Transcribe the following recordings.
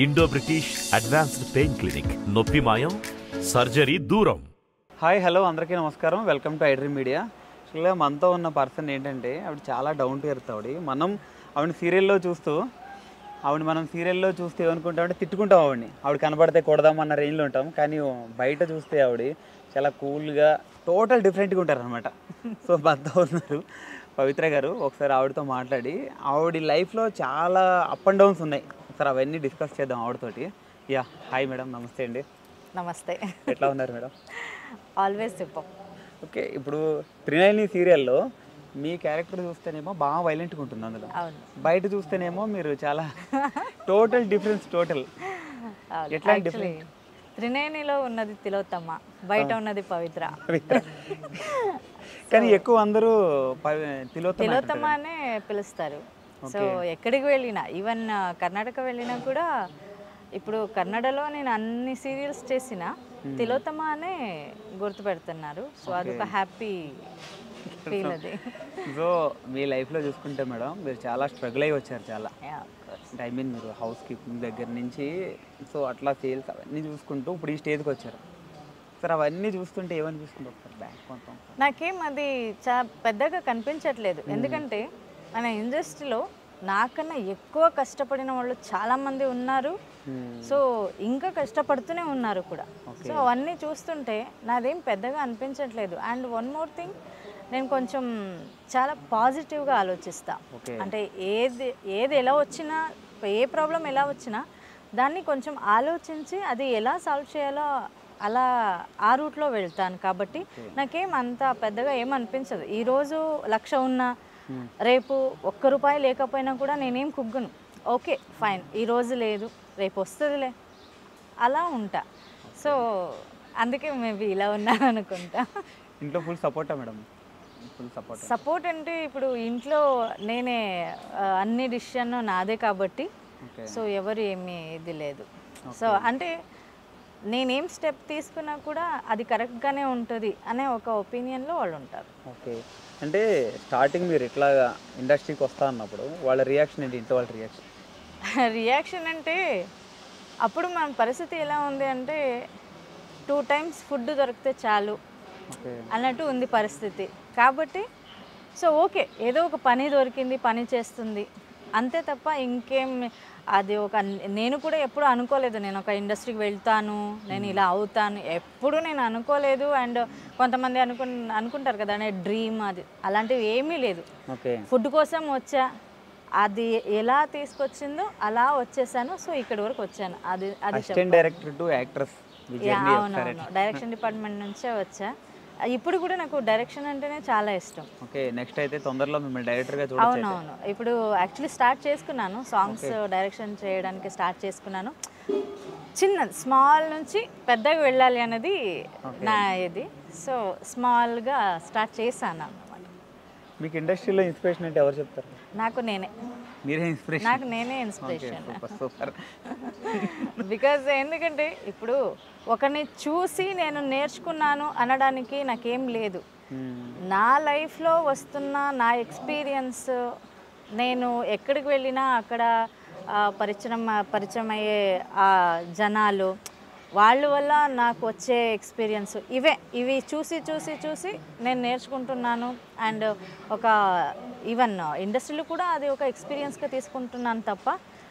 Indo British advanced pain clinic, నొప్పి మాయం, surgery దూరం. హాయ్ హలో అందరికీ నమస్కారం, వెల్కమ్ టు ఐడ్రీమ్ మీడియా. యాక్చువల్గా మనతో ఉన్న పర్సన్ ఏంటంటే ఆవిడ చాలా డౌన్ టు ఎర్త్. ఆవిడ సీరియల్లో చూస్తూ ఏమనుకుంటామంటే తిట్టుకుంటాం ఆవిడ కనబడితే కొడదామన్న రేంజ్లో ఉంటాం. కానీ బయట చూస్తే ఆవిడ చాలా కూల్గా టోటల్ డిఫరెంట్గా ఉంటారు అనమాట. సో మనతో ఉన్నారు పవిత్ర గారు. ఒకసారి ఆవిడతో మాట్లాడి ఆవిడ లైఫ్లో చాలా అప్ అండ్ డౌన్స్ ఉన్నాయి, ఒకసారి అవన్నీ డిస్కస్ చేద్దాం ఆవిడతోటి. యా, హాయ్ మేడం, నమస్తే అండి. నమస్తే. ఎట్లా ఉన్నారు మేడం? Always super. ఓకే, ఇప్పుడు త్రినయని సీరియల్లో మీ క్యారెక్టర్ చూస్తేనేమో బాగా వైలెంట్గా ఉంటుంది, అందులో బయట చూస్తేనేమో మీరు చాలా టోటల్ డిఫరెన్స్. ఎట్లా త్రినయనిలో ఉన్నది తిలోత్తమ, బయట ఉన్నది పవిత్ర. కానీ ఎక్కువ అందరూ తిలోత్తమ అనే పిలుస్తారు. సో ఎక్కడికి వెళ్ళినా, ఈవెన్ కర్ణాటక వెళ్ళినా కూడా, ఇప్పుడు కన్నడలో నేను అన్ని సీరియల్స్ చేసిన తిలోత్తమ అనే గుర్తుపెడుతున్నారు. సో అదొక హ్యాపీ ఫీల్ అది. సో మీ లైఫ్లో చూసుకుంటే మేడం, మీరు చాలా స్ట్రగుల్ అయ్యి వచ్చారు చాలా. అంటే మీరు హౌస్ కీపింగ్ దగ్గర నుంచి సో అట్లా సేల్స్ అవన్నీ చూసుకుంటూ ఇప్పుడు ఈ స్టేజ్కి వచ్చారు. సార్ అవన్నీ చూస్తుంటే ఏమనిపిస్తుంది ఒకసారి బ్యాక్ కొంత? నాకేం అది చాలా పెద్దగా కనిపించట్లేదు, ఎందుకంటే మన ఇండస్ట్రీలో నాకన్నా ఎక్కువ కష్టపడిన వాళ్ళు చాలామంది ఉన్నారు. సో ఇంకా కష్టపడుతూనే ఉన్నారు కూడా. సో అవన్నీ చూస్తుంటే నాదేం పెద్దగా అనిపించట్లేదు. అండ్ వన్ మోర్ థింగ్, నేను కొంచెం చాలా పాజిటివ్గా ఆలోచిస్తా. అంటే ఏది ఎలా వచ్చినా, ఏ ప్రాబ్లం ఎలా వచ్చినా దాన్ని కొంచెం ఆలోచించి అది ఎలా సాల్వ్ చేయాలో అలా ఆ రూట్లో వెళ్తాను. కాబట్టి నాకేం అంత పెద్దగా ఏం అనిపించదు. ఈరోజు 1,00,000 ఉన్నా, రేపు ₹1 లేకపోయినా కూడా నేనేం కుగ్గను. ఓకే ఫైన్, ఈరోజు లేదు, రేపు వస్తుందిలే, అలా ఉంటా. సో అందుకే మేబీ ఇలా ఉన్నాను అనుకుంటా. ఇంట్లో ఫుల్ సపోర్టా మేడం? సపోర్ట్ అంటే ఇప్పుడు ఇంట్లో నేనే అన్ని డిసిషన్ నాదే కాబట్టి, సో ఎవరు ఏమీ ఇది లేదు. సో అంటే నేనేం స్టెప్ తీసుకున్నా కూడా అది కరెక్ట్గానే ఉంటుంది అనే ఒక ఒపీనియన్లో వాళ్ళు ఉంటారు. ఓకే, అంటే స్టార్టింగ్ మీరు ఇట్లా ఇండస్ట్రీకి వస్తా అన్నప్పుడు వాళ్ళ రియాక్షన్ ఏంటి? ఇంట్లో వాళ్ళ రియాక్షన్ అంటే అప్పుడు మన పరిస్థితి ఎలా ఉంది అంటే 2 times ఫుడ్ దొరికితే చాలు అన్నట్టు ఉంది పరిస్థితి. కాబట్టి సో ఓకే, ఏదో ఒక పని దొరికింది, పని చేస్తుంది అంతే తప్ప ఇంకేం అది నేను కూడా ఎప్పుడు అనుకోలేదు నేను ఒక ఇండస్ట్రీకి వెళ్తాను, నేను ఇలా అవుతాను, ఎప్పుడు నేను అనుకోలేదు. అండ్ కొంతమంది అనుకుంటారు కదా డ్రీమ్, అది అలాంటివి ఏమీ లేదు. ఫుడ్ కోసం వచ్చా, అది ఎలా తీసుకొచ్చిందో అలా వచ్చేసాను. సో ఇక్కడి వరకు వచ్చాను. అవునవును, డైరెక్షన్ డిపార్ట్మెంట్ నుంచే వచ్చా. ఇప్పుడు కూడా నాకు డైరెక్షన్ అంటేనే చాలా ఇష్టం. ఓకే, నెక్స్ట్ అయితే తొందరలో మిమ్మల్ని డైరెక్టర్గా చూడొచ్చు. అవునవును, ఇప్పుడు యాక్చువల్లీ స్టార్ట్ చేసుకున్నాను, సాంగ్స్ డైరెక్షన్ చేయడానికి స్టార్ట్ చేసుకున్నాను. స్మాల్ నుంచి పెద్దగా వెళ్ళాలి అన్నది నా ఇది. సో స్మాల్గా స్టార్ట్ చేశాను అన్నమాట. మీకు ఇండస్ట్రీలో ఇన్స్పిరేషన్ అంటే ఎవరు చెప్తారు? నాకు నేనే ఇన్స్పిరేషన్. బికాజ్ ఎందుకంటే ఇప్పుడు ఒకరిని చూసి నేను నేర్చుకున్నాను అనడానికి నాకేం లేదు. నా లైఫ్లో వస్తున్న నా ఎక్స్పీరియన్స్, నేను ఎక్కడికి వెళ్ళినా అక్కడ పరిచయం అయ్యే జనాలు, వాళ్ళ వల్ల నాకు వచ్చే ఎక్స్పీరియన్స్ ఇవి చూసి నేను నేర్చుకుంటున్నాను. అండ్ ఈవెన్ ఇండస్ట్రీలో కూడా అది ఒక ఎక్స్పీరియన్స్గా తీసుకుంటున్నాను తప్ప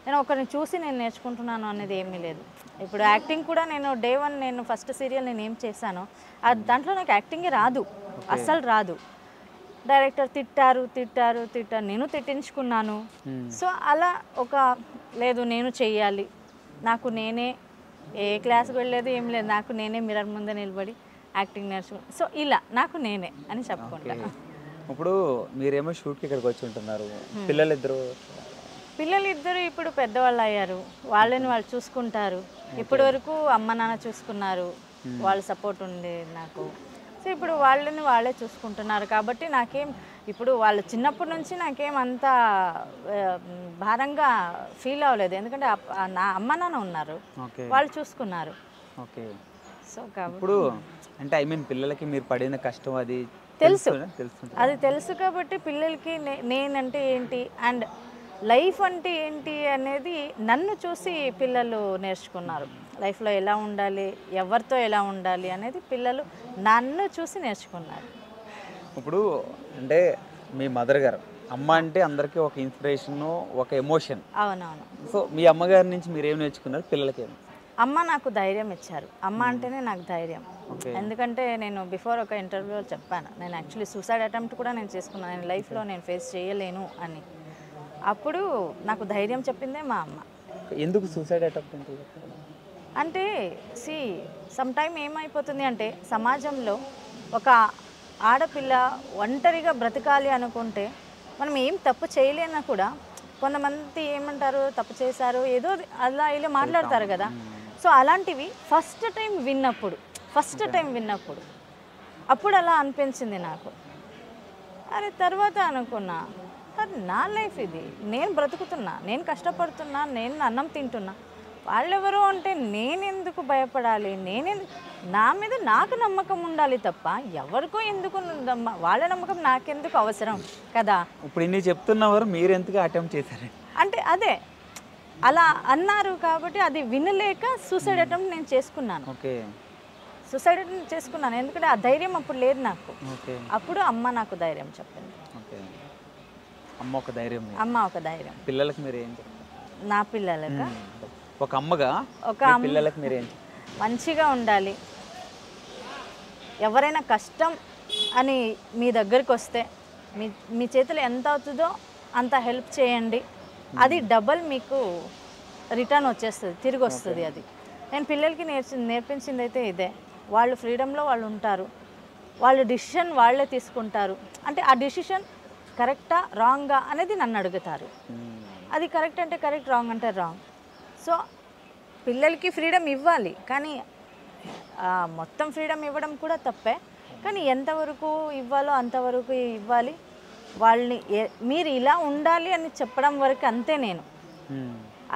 నేను ఒకరిని చూసి నేను నేర్చుకుంటున్నాను అనేది ఏమీ లేదు. ఇప్పుడు యాక్టింగ్ కూడా నేను డే 1 నేను ఫస్ట్ సీరియల్ నేను ఏం చేశానో దాంట్లో నాకు యాక్టింగే రాదు, అస్సలు రాదు. డైరెక్టర్ తిట్టారు, నేను తిట్టించుకున్నాను. సో అలా లేదు నేను చెయ్యాలి, నాకు నేనే ఏ క్లాస్కి వెళ్ళలేదు ఏం లేదు, నాకు నేనే మిర్రర్ ముందే నిలబడి యాక్టింగ్ నేర్చుకున్నాను. సో ఇలా నాకు నేనే అని చెప్పుకుంటాను. ఇప్పుడు మీరేమో షూట్కి ఇక్కడికి వచ్చి ఉంటున్నారు, పిల్లలిద్దరు ఇప్పుడు పెద్దవాళ్ళు అయ్యారు, వాళ్ళని వాళ్ళు చూసుకుంటారు. ఇప్పటి వరకు అమ్మ నాన్న చూసుకున్నారు, వాళ్ళ సపోర్ట్ ఉంది నాకు. సో ఇప్పుడు వాళ్ళని వాళ్ళే చూసుకుంటున్నారు. కాబట్టి నాకేం ఇప్పుడు వాళ్ళు చిన్నప్పటి నుంచి నాకేం అంత భారంగా ఫీల్ అవ్వలేదు, ఎందుకంటే నా అమ్మ నాన్న ఉన్నారు, వాళ్ళు చూసుకున్నారు. ఓకే, సో కాబట్టి ఇప్పుడు అంటే పిల్లలకి మీరు పడిన కష్టం అది తెలుసు కాబట్టి పిల్లలకి నేనంటే ఏంటి, అండ్ లైఫ్ అంటే ఏంటి అనేది నన్ను చూసి పిల్లలు నేర్చుకున్నారు. లైఫ్లో ఎలా ఉండాలి, ఎవరితో ఎలా ఉండాలి అనేది పిల్లలు నన్ను చూసి నేర్చుకున్నారు. ఇప్పుడు అంటే మీ మదర్ గారు అమ్మ అంటే అందరికీ ఒక ఇన్స్పిరేషన్, ఒక ఎమోషన్. అవునవును. సో మీ అమ్మగారి నుంచి మీరు ఏం నేర్చుకున్నారు పిల్లలకి? అమ్మ నాకు ధైర్యం ఇచ్చారు. అమ్మ అంటేనే నాకు ధైర్యం. ఎందుకంటే నేను బిఫోర్ ఒక ఇంటర్వ్యూలో చెప్పాను, నేను యాక్చువల్లీ సూసైడ్ అటెంప్ట్ కూడా నేను చేసుకున్నాను, నేను లైఫ్లో నేను ఫేస్ చేయలేను అని. అప్పుడు నాకు ధైర్యం చెప్పిందే మా అమ్మ. ఎందుకు సూసైడ్ అటెంప్ట్ అంటే సమ్ టైం ఏమైపోతుంది అంటే సమాజంలో ఒక ఆడపిల్ల ఒంటరిగా బ్రతకాలి అనుకుంటే మనం ఏం తప్పు చేయలేనా కూడా కొంతమంది ఏమంటారు, తప్పు చేశారు ఏదో అలా ఇలా మాట్లాడతారు కదా. సో అలాంటివి ఫస్ట్ టైం విన్నప్పుడు అప్పుడు అలా అనిపించింది నాకు. అరే తర్వాత అనుకున్నా, అది నా లైఫ్, ఇది నేను బ్రతుకుతున్నా, నేను కష్టపడుతున్నా, నేను అన్నం తింటున్నా, వాళ్ళెవరో అంటే నేనెందుకు భయపడాలి, నా మీద నాకు నమ్మకం ఉండాలి తప్ప ఎవరికో ఎందుకు వాళ్ళ నమ్మకం నాకెందుకు అవసరం కదా. ఇప్పుడు ఇన్ని చెప్తున్నవారు మీరు ఎందుకు అటెంప్ట్ చేశారు అంటే అదే అలా అన్నారు కాబట్టి అది వినలేక సూసైడ్ అటెంప్ట్ నేను చేసుకున్నాను. ఓకే, సూసైడ్ అటెంప్ట్ చేసుకున్నాను ఎందుకంటే ఆ ధైర్యం అప్పుడు లేదు నాకు. ఓకే, అప్పుడు అమ్మ నాకు ధైర్యం చెప్పింది. ఓకే, అమ్మ ఒక ధైర్యం, అమ్మ ఒక ధైర్యం. పిల్లలకి మీరు ఏం చెప్తారు? నా పిల్లలకి ఒక అమ్మగా ఒక పిల్లలకి మీరు ఏం మంచిగా ఉండాలి. ఎవరైనా కష్టం అని మీ దగ్గరికి వస్తే మీ చేతిలో ఎంత అవుతుందో అంత హెల్ప్ చేయండి, అది డబల్ మీకు రిటర్న్ వచ్చేస్తుంది, తిరిగి వస్తుంది. అది నేను పిల్లలకి నేర్పించింది అయితే ఇదే. వాళ్ళు ఫ్రీడమ్లో వాళ్ళు ఉంటారు, వాళ్ళు డిసిషన్ వాళ్ళే తీసుకుంటారు. అంటే ఆ డిసిషన్ కరెక్టా రాంగా అనేది నన్ను అడుగుతారు. అది కరెక్ట్ అంటే కరెక్ట్, రాంగ్ అంటే రాంగ్. సో పిల్లలకి ఫ్రీడమ్ ఇవ్వాలి, కానీ మొత్తం ఫ్రీడమ్ ఇవ్వడం కూడా తప్పే. కానీ ఎంతవరకు ఇవ్వాలో అంతవరకు ఇవ్వాలి. వాళ్ళని మీరు ఇలా ఉండాలి అని చెప్పడం వరకు అంతే. నేను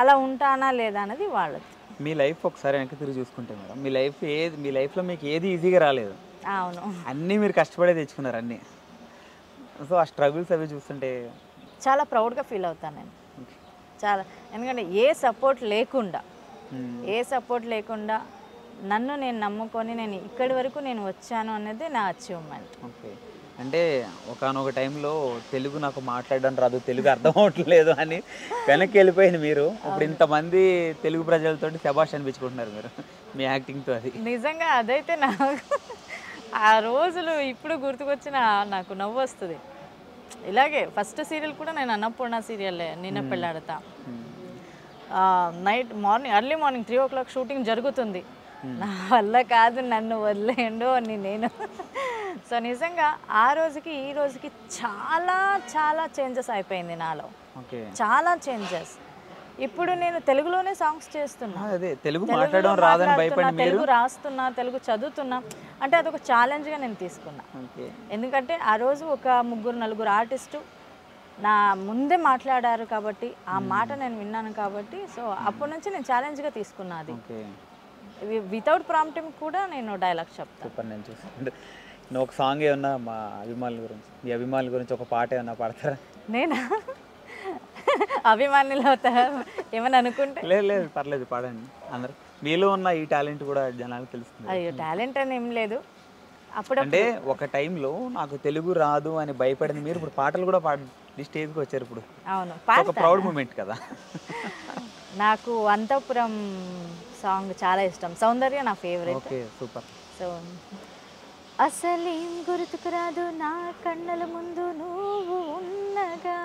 అలా ఉంటానా లేదా అనేది వాళ్ళది. మీ లైఫ్ ఒకసారి వెనక్కి తిరిగి చూసుకుంటే మేడం, మీ లైఫ్లో మీకు ఏది ఈజీగా రాలేదు. అవును, అన్నీ మీరు కష్టపడే తెచ్చుకున్నారు అన్నీ. సో ఆ స్ట్రగుల్స్ అవి చూస్తుంటే చాలా ప్రౌడ్గా ఫీల్ అవుతాను నేను చాలా. ఎందుకంటే ఏ సపోర్ట్ లేకుండా నన్ను నేను నమ్ముకొని నేను ఇక్కడి వరకు నేను వచ్చాను అనేది నా అచీవ్మెంట్. ఓకే, అంటే ఒకనొక టైంలో తెలుగు నాకు మాట్లాడడం రాదు, తెలుగు అర్థం అవట్లేదు అని వెనక్కి వెళ్ళిపోయింది మీరు. ఇప్పుడు ఇంతమంది తెలుగు ప్రజలతోటి శభాష్ అనిపించుకుంటున్నారు మీరు మీ యాక్టింగ్తో. అది నిజంగా అదైతే నాకు ఆ రోజులు ఇప్పుడు గుర్తుకొచ్చిన నాకు నవ్వు వస్తుంది. ఇలాగే ఫస్ట్ సీరియల్ కూడా నేను అన్నపూర్ణ సీరియల్లే, నిన్న Pelladata. Early morning 3 o'clock shooting జరుగుతుంది. నా వల్ల కాదు, నన్ను వదిలేయండు అని నేను. సో నిజంగా ఆ రోజుకి ఈ రోజుకి చాలా చాలా చేంజెస్ అయిపోయింది నాలో, చాలా చేంజెస్. ఇప్పుడు నేను తెలుగులోనే సాంగ్స్ చేస్తున్నా, తెలుగు రాస్తున్నా, తెలుగు చదువుతున్నా. అంటే అదొక ఛాలెంజ్గా నేను తీసుకున్నా. ఎందుకంటే ఆ రోజు ఒక 3-4 ఆర్టిస్టు నా ముందే మాట్లాడారు కాబట్టి ఆ మాట నేను విన్నాను కాబట్టి, సో అప్పటి నుంచి నేను ఛాలెంజ్గా తీసుకున్నా. అది వితౌట్ ప్రాంప్టింగ్ కూడా నేను డైలాగ్ చెప్తాను. నేను చూస్తాను. నువ్వు ఒక సాంగ్ ఏమన్నా మా అభిమానుల గురించి, మీ అభిమానుల గురించి ఒక పాట ఏమన్నా పాడతారా? నేనా అభిమానులు అవుతారా ఏమని అనుకుంటే? లేదు పర్లేదు, పాడండి. అందరు మీలో ఉన్న ఈ టాలెంట్ కూడా జనాలకు తెలుస్తుంది. అయ్యో, టాలెంట్ అని ఏం లేదు. అప్పుడు అంటే ఒక టైంలో నాకు తెలుగు రాదు అని భయపడింది మీరు, ఇప్పుడు పాటలు కూడా పాడి స్టేజ్కి వచ్చారు. ఇప్పుడు అవును, ఒక ప్రౌడ్ మూమెంట్ కదా. నాకు అంతఃపురం సాంగ్ చాలా ఇష్టం, సౌందర్య నా ఫేవరెట్. Okay, super. సో అసలేం గుర్తుకు రాదు నా కళ్ళల ముందు నువ్వు ఉన్నగా,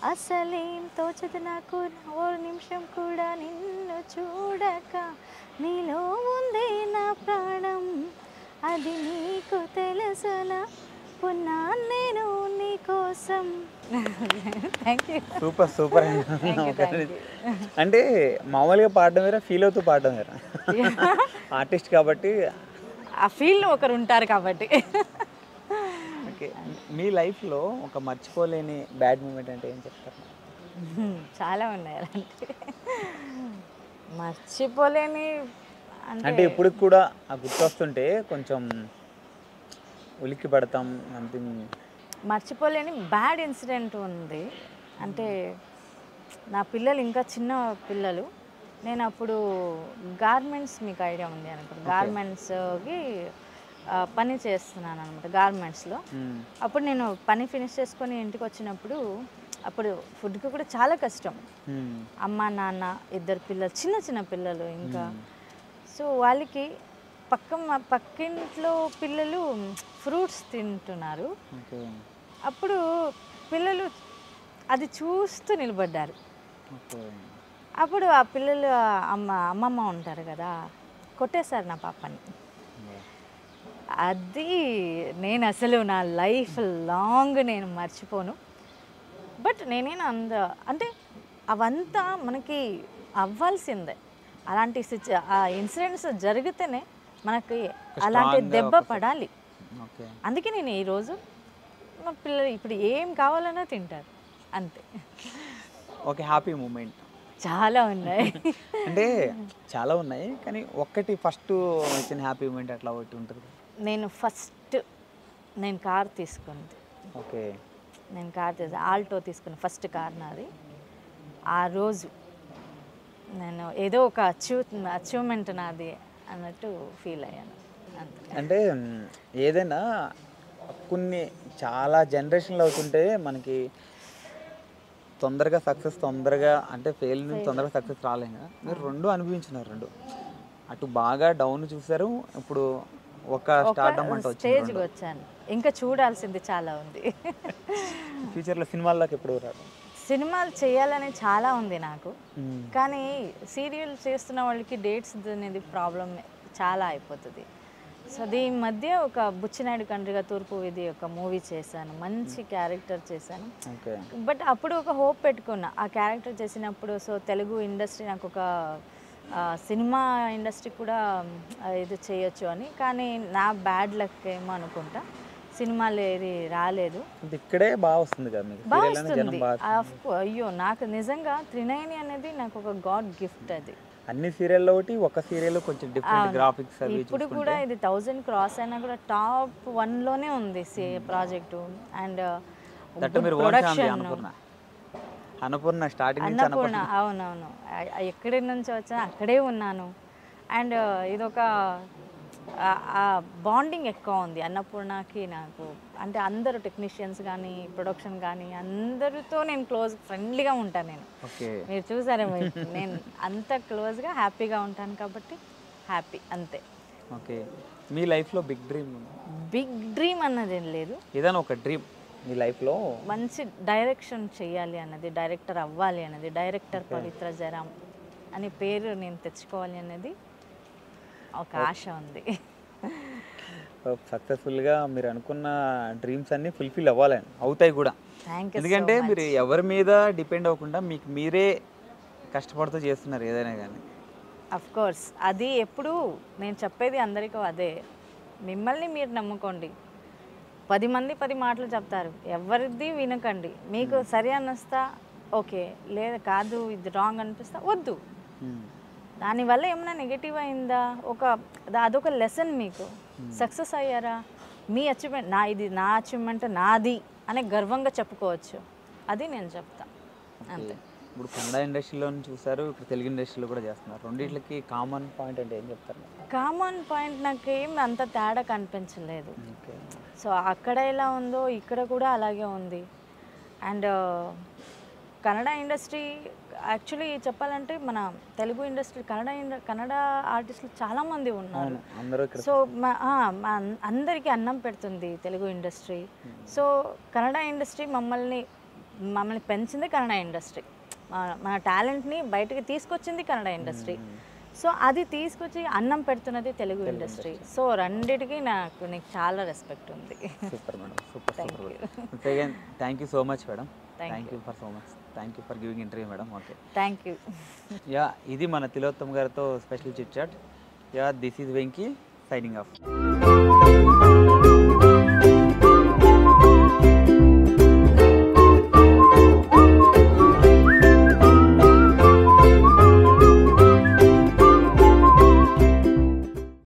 అసలేం తోచదు నాకు ఓ నిమిషం కూడా నిన్ను చూడక, నీలో ఉందే నా ప్రాణం అది నీకు తెలుసునా, పున్నా నేను నీ కోసం. Thank you. సూపర్. అంటే మామూలుగా పాడడం వేరా, ఫీల్ అవుతూ పాడడం వేరా. ఆర్టిస్ట్ కాబట్టి ఆ ఫీల్డ్లో ఒకరు ఉంటారు కాబట్టి. ఓకే, మీ లైఫ్లో ఒక మర్చిపోలేని బ్యాడ్ మూమెంట్ అంటే ఏం చెప్తారు? చాలా ఉన్నాయి అలాంటి మర్చిపోలేని. అంటే ఇప్పుడు కూడా ఆ గుర్తొస్తుంటే కొంచెం ఉలిక్కి పడతాం. సంథింగ్ మర్చిపోలేని బ్యాడ్ ఇన్సిడెంట్ ఉంది. అంటే నా పిల్లలు ఇంకా చిన్న పిల్లలు. నేను అప్పుడు గార్మెంట్స్, మీకు ఐడియా ఉంది అనుకుంటా, గార్మెంట్స్కి పని చేస్తున్నాను అనమాట, గార్మెంట్స్లో. అప్పుడు నేను పని ఫినిష్ చేసుకొని ఇంటికి వచ్చినప్పుడు అప్పుడు ఫుడ్కి కూడా చాలా కష్టం. అమ్మ నాన్న, 2 పిల్లలు, చిన్న చిన్న పిల్లలు ఇంకా. సో వాళ్ళకి పక్కింట్లో పిల్లలు ఫ్రూట్స్ తింటున్నారు. అప్పుడు పిల్లలు అది చూస్తూ నిలబడ్డారు. అప్పుడు ఆ పిల్లలు అమ్మమ్మ ఉంటారు కదా, కొట్టేశారు నా పాపని. అది నేను అసలు నా లైఫ్ లాంగ్ నేను మర్చిపోను. బట్ నేనేనా అంటే అవంతా మనకి అవ్వాల్సిందే. అలాంటి ఆ ఇన్సిడెంట్స్ జరిగితేనే మనకి అలాంటి దెబ్బ పడాలి. అందుకే నేను ఈరోజు మా పిల్లలు ఇప్పుడు ఏం కావాలన్నా తింటారు అంతే. ఓకే, హ్యాపీ మూమెంట్ చాలా ఉన్నాయి. అంటే చాలా ఉన్నాయి, కానీ ఒక్కటి ఫస్ట్ వచ్చిన హ్యాపీ మూమెంట్ అట్లా ఒకటి ఉంటుంది. నేను కార్ తీసుకుంది. ఓకే, నేను కార్ ఆల్టో తీసుకున్న ఫస్ట్ కార్ నాది. ఆ రోజు నేను ఏదో ఒక అచీవ్మెంట్ నాది అన్నట్టు ఫీల్ అయ్యాను అంతే. అంటే ఏదైనా కొన్ని చాలా జనరేషన్లు అవుతుంటే మనకి తొందరగా సక్సెస్, తొందరగా అంటే ఫెయిల్ నుంచి తొందరగా సక్సెస్ రాలేము. మీరు 2 అనుభవించినారు. 2 అటు బాగా డౌన్ చూసారు, ఇప్పుడు ఒక స్టార్డమ్ అంటే స్టేజ్కి వచ్చాను. ఇంకా చూడాల్సింది చాలా ఉంది. ఫ్యూచర్లో సినిమాల్లోకి ఎప్పుడు రాదు? సినిమాలు చేయాలని చాలా ఉంది నాకు, కానీ సీరియల్ చేస్తున్న వాళ్ళకి డేట్స్ అనేది ప్రాబ్లం చాలా అయిపోతుంది. సో దీని మధ్య ఒక బుచ్చినాయుడు కండ్రిగా తూర్పు వీధి ఒక మూవీ చేశాను, మంచి క్యారెక్టర్ చేశాను. బట్ అప్పుడు ఒక హోప్ పెట్టుకున్నా ఆ క్యారెక్టర్ చేసినప్పుడు. సో తెలుగు ఇండస్ట్రీ నాకు ఒక సినిమా ఇండస్ట్రీ కూడా ఇది చేయొచ్చు అని. కానీ నా బ్యాడ్ లక్ ఏమో అనుకుంటా, సినిమాలు ఏది రాలేదు. ఇక్కడే బాగా వస్తుంది కదా మీకు? బాగా వస్తుంది. అయ్యో, నాకు నిజంగా త్రినయని అనేది నాకు ఒక గాడ్ గిఫ్ట్. అది అన్ని సీరియల్లో ఒకటి, ఒక సీరియల్ కొంచెం డిఫరెంట్ గ్రాఫిక్స్ అవి. ఇప్పుడు కూడా ఇది 1000 క్రాస్ అయినా కూడా టాప్ 1లోనే ఉంది ప్రాజెక్టు. అండ్ అన్నపూర్ణ స్టార్టింగ్ నుంచి అన్నపూర్ణ, అవునవును, ఎక్కడి నుంచి వచ్చా అక్కడే ఉన్నాను. అండ్ ఇదొక బాండింగ్ ఎక్కువ ఉంది అన్నపూర్ణకి నాకు. అంటే అందరూ టెక్నీషియన్స్ కానీ ప్రొడక్షన్ కానీ అందరితో నేను ఫ్రెండ్లీగా ఉంటాను. నేను మీరు చూసారేమో, నేను అంత క్లోజ్గా హ్యాపీగా ఉంటాను కాబట్టి హ్యాపీ అంతే. ఓకే, మీ లైఫ్లో బిగ్ డ్రీమ్ అన్నది ఏం లేదు. ఏదైనా ఒక డ్రీమ్ మీ లైఫ్లో? మంచి డైరెక్షన్ చేయాలి అన్నది, డైరెక్టర్ అవ్వాలి అన్నది, డైరెక్టర్ పవిత్ర జరామ్ అనే పేరు నేను తెచ్చుకోవాలి అనేది ఒక ఆశ ఉంది. సక్సెస్ఫుల్గా మీరు అనుకున్న డ్రీమ్స్ అన్నీ ఫుల్ఫిల్ అవ్వాలని, అవుతాయి కూడా. ఎందుకంటే మీరు ఎవరి మీద డిపెండ్ అవ్వకుండా మీకు మీరే కష్టపడుతూ చేస్తున్నారు ఏదైనా కానీ. అఫ్ కోర్స్, అది ఎప్పుడు నేను చెప్పేది అందరికీ అదే, మిమ్మల్ని మీరు నమ్ముకోండి. 10 మంది 10 మాటలు చెప్తారు, ఎవరిది వినకండి. మీకు సరి అనిస్తా ఓకే, లేదా కాదు ఇది రాంగ్ అనిపిస్తా వద్దు. దానివల్ల ఏమైనా నెగిటివ్ అయిందా, అదొక లెసన్. మీకు సక్సెస్ అయ్యారా, మీ అచీవ్మెంట్ నా అచీవ్మెంట్ నాది అనే గర్వంగా చెప్పుకోవచ్చు. అది నేను చెప్తా అంతే. ఇప్పుడు కన్నడ ఇండస్ట్రీలో చూసారు, ఇప్పుడు తెలుగు ఇండస్ట్రీలో కూడా చేస్తున్నారు. రెండిట్లకి కామన్ పాయింట్ అంటే ఏం చెప్తారు? కామన్ పాయింట్ నాకేం అంత తేడా కనిపించలేదు. సో అక్కడ ఎలా ఉందో ఇక్కడ కూడా అలాగే ఉంది. అండ్ కన్నడ ఇండస్ట్రీ యాక్చువల్లీ చెప్పాలంటే మన తెలుగు ఇండస్ట్రీ కన్నడ ఆర్టిస్టులు చాలామంది ఉన్నారు. సో అందరికీ అన్నం పెడుతుంది Telugu industry. So Kannada industry మమ్మల్ని పెంచింది కన్నడ ఇండస్ట్రీ. మన టాలెంట్ని బయటకి తీసుకొచ్చింది కన్నడ ఇండస్ట్రీ. సో అది తీసుకొచ్చి అన్నం పెడుతున్నది తెలుగు ఇండస్ట్రీ. సో రెండిటికి నీకు చాలా రెస్పెక్ట్ ఉంది. Super madam, super. Thank you so much madam. Thank you for giving interview madam. Okay, thank you. Ya, ఇది మన తిలోత్తమ్ గారితో special chit chat. Ya, this is Venky signing of.